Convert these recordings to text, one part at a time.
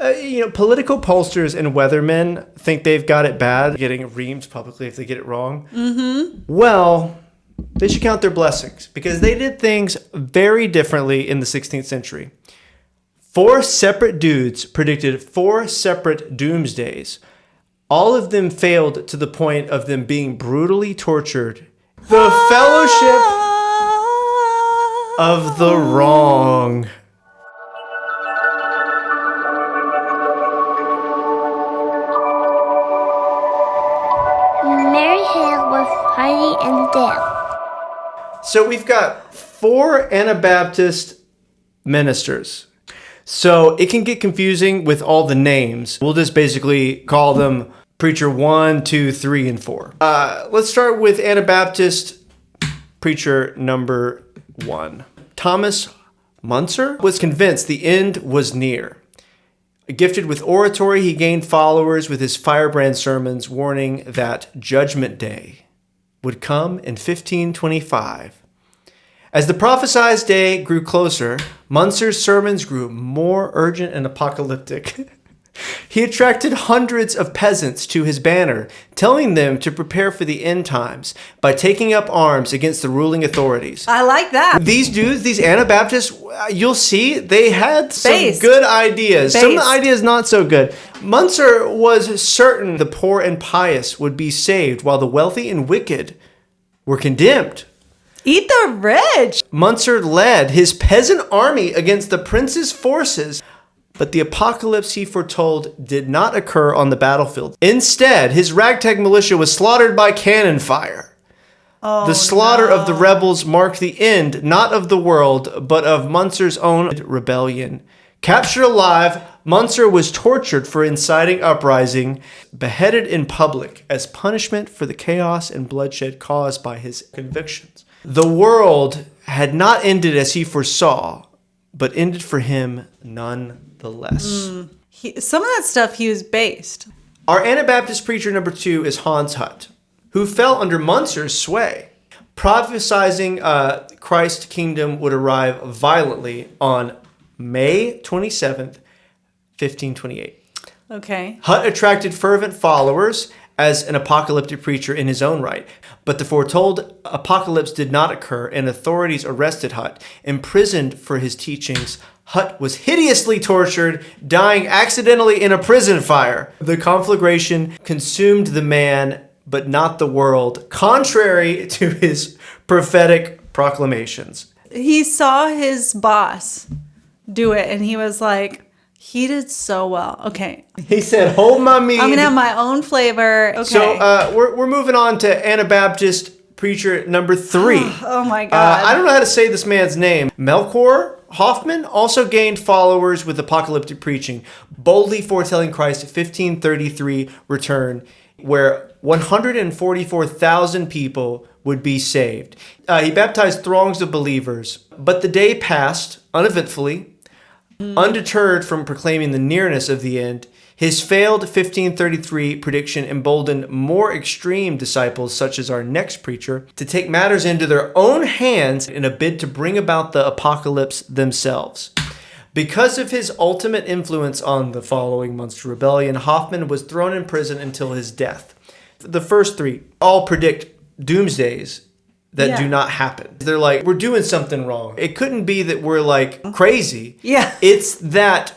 Political pollsters and weathermen think they've got it bad, getting reamed publicly if they get it wrong. Mm-hmm. Well, they should count their blessings because they did things very differently in the 16th century. 4 separate dudes predicted 4 separate doomsdays. All of them failed to the point of them being brutally tortured. The Fellowship of the Wrong. Mary Hale with Heidi and Dale. So we've got 4 Anabaptist ministers. So it can get confusing with all the names. We'll just basically call them Preacher 1, 2, 3, and 4. Let's start with Anabaptist Preacher number 1. Thomas Munzer was convinced the end was near. Gifted with oratory, he gained followers with his firebrand sermons warning that Judgment Day would come in 1525. As the prophesied day grew closer, Munzer's sermons grew more urgent and apocalyptic. He attracted hundreds of peasants to his banner, telling them to prepare for the end times by taking up arms against the ruling authorities. I like that. These dudes, these Anabaptists, you'll see, they had some good ideas. Some of the ideas not so good. Munzer was certain the poor and pious would be saved while the wealthy and wicked were condemned. Eat the rich. Munzer led his peasant army against the prince's forces, but the apocalypse he foretold did not occur on the battlefield. Instead, his ragtag militia was slaughtered by cannon fire. The slaughter of the rebels marked the end, not of the world, but of Munzer's own rebellion. Captured alive, Munzer was tortured for inciting uprising, beheaded in public as punishment for the chaos and bloodshed caused by his convictions. The world had not ended as he foresaw, but ended for him nonetheless. Some of that stuff he was based. Our Anabaptist preacher number 2 is Hans Hut, who fell under Munzer's sway, prophesizing Christ's kingdom would arrive violently on May 27th, 1528. Okay. Hut attracted fervent followers as an apocalyptic preacher in his own right, but the foretold apocalypse did not occur, and authorities arrested Hut. Imprisoned for his teachings, Hut was hideously tortured, dying accidentally in a prison fire. The conflagration consumed the man, but not the world, contrary to his prophetic proclamations. He saw his boss do it, and he was like, he did so well. Okay. He said, hold my meat. I'm going to have my own flavor. Okay. So we're moving on to Anabaptist preacher number 3. Oh my God. I don't know how to say this man's name. Melchior Hoffman also gained followers with apocalyptic preaching, boldly foretelling Christ's 1533 return, where 144,000 people would be saved. He baptized throngs of believers, but the day passed uneventfully. Undeterred from proclaiming the nearness of the end, his failed 1533 prediction emboldened more extreme disciples, such as our next preacher, to take matters into their own hands in a bid to bring about the apocalypse themselves. Because of his ultimate influence on the following Munster Rebellion, Hoffman was thrown in prison until his death. The first 3 all predict doomsdays that do not happen. They're like, we're doing something wrong. It couldn't be that we're like crazy. Yeah. It's that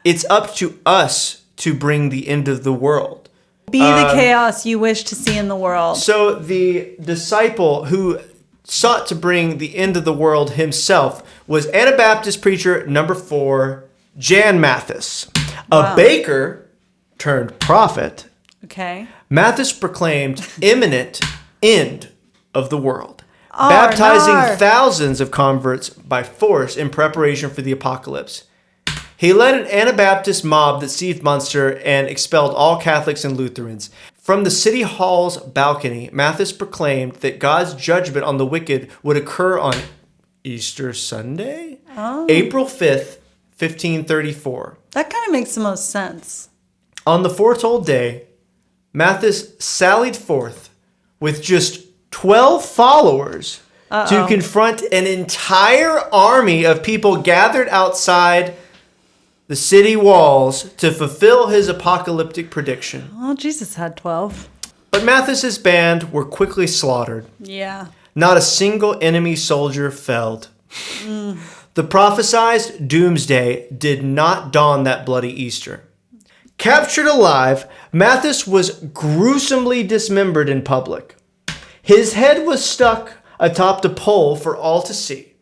it's up to us to bring the end of the world. Be the chaos you wish to see in the world. So the disciple who sought to bring the end of the world himself was Anabaptist preacher number 4, Jan Mathis, a baker turned prophet. Okay. Mathis proclaimed imminent end of the world, baptizing thousands of converts by force in preparation for the apocalypse. He led an Anabaptist mob that seized Munster and expelled all Catholics and Lutherans. From the city hall's balcony, Mathis proclaimed that God's judgment on the wicked would occur on Easter Sunday, April 5th, 1534. That kind of makes the most sense. On the foretold day, Mathis sallied forth with just 12 followers to confront an entire army of people gathered outside the city walls to fulfill his apocalyptic prediction. Well, Jesus had 12. But Mathis's band were quickly slaughtered. Yeah. Not a single enemy soldier felled. The prophesied doomsday did not dawn that bloody Easter. Captured alive, Mathis was gruesomely dismembered in public. His head was stuck atop the pole for all to see.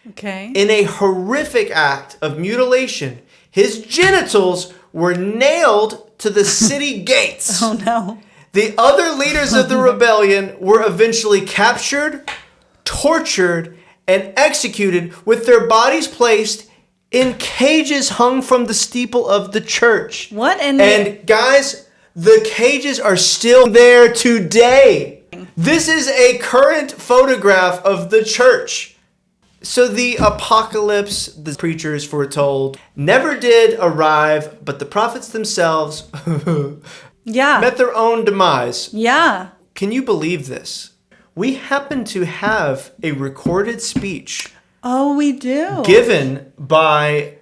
Okay. In a horrific act of mutilation, his genitals were nailed to the city gates. Oh, no. The other leaders of the rebellion were eventually captured, tortured, and executed with their bodies placed in cages hung from the steeple of the church. What in And guys, the cages are still there today. This is a current photograph of the church. So the apocalypse, the preachers foretold, never did arrive, but the prophets themselves Yeah. met their own demise. Yeah. Can you believe this? We happen to have a recorded speech Oh, we do. given by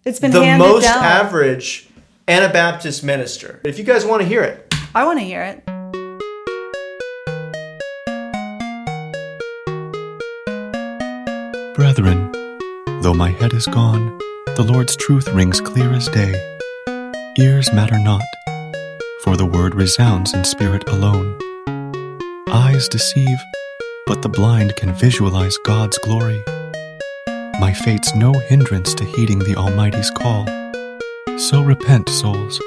It's been the handed most down. average Anabaptist minister. If you guys want to hear it. I want to hear it. Brethren, though my head is gone, the Lord's truth rings clear as day. Ears matter not, for the word resounds in spirit alone. Eyes deceive, but the blind can visualize God's glory. My fate's no hindrance to heeding the Almighty's call. So repent, souls.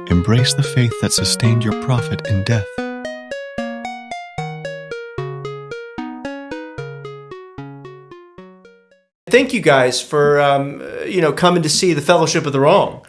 Embrace the faith that sustained your prophet in death. Thank you guys for coming to see the Fellowship of the Wrong.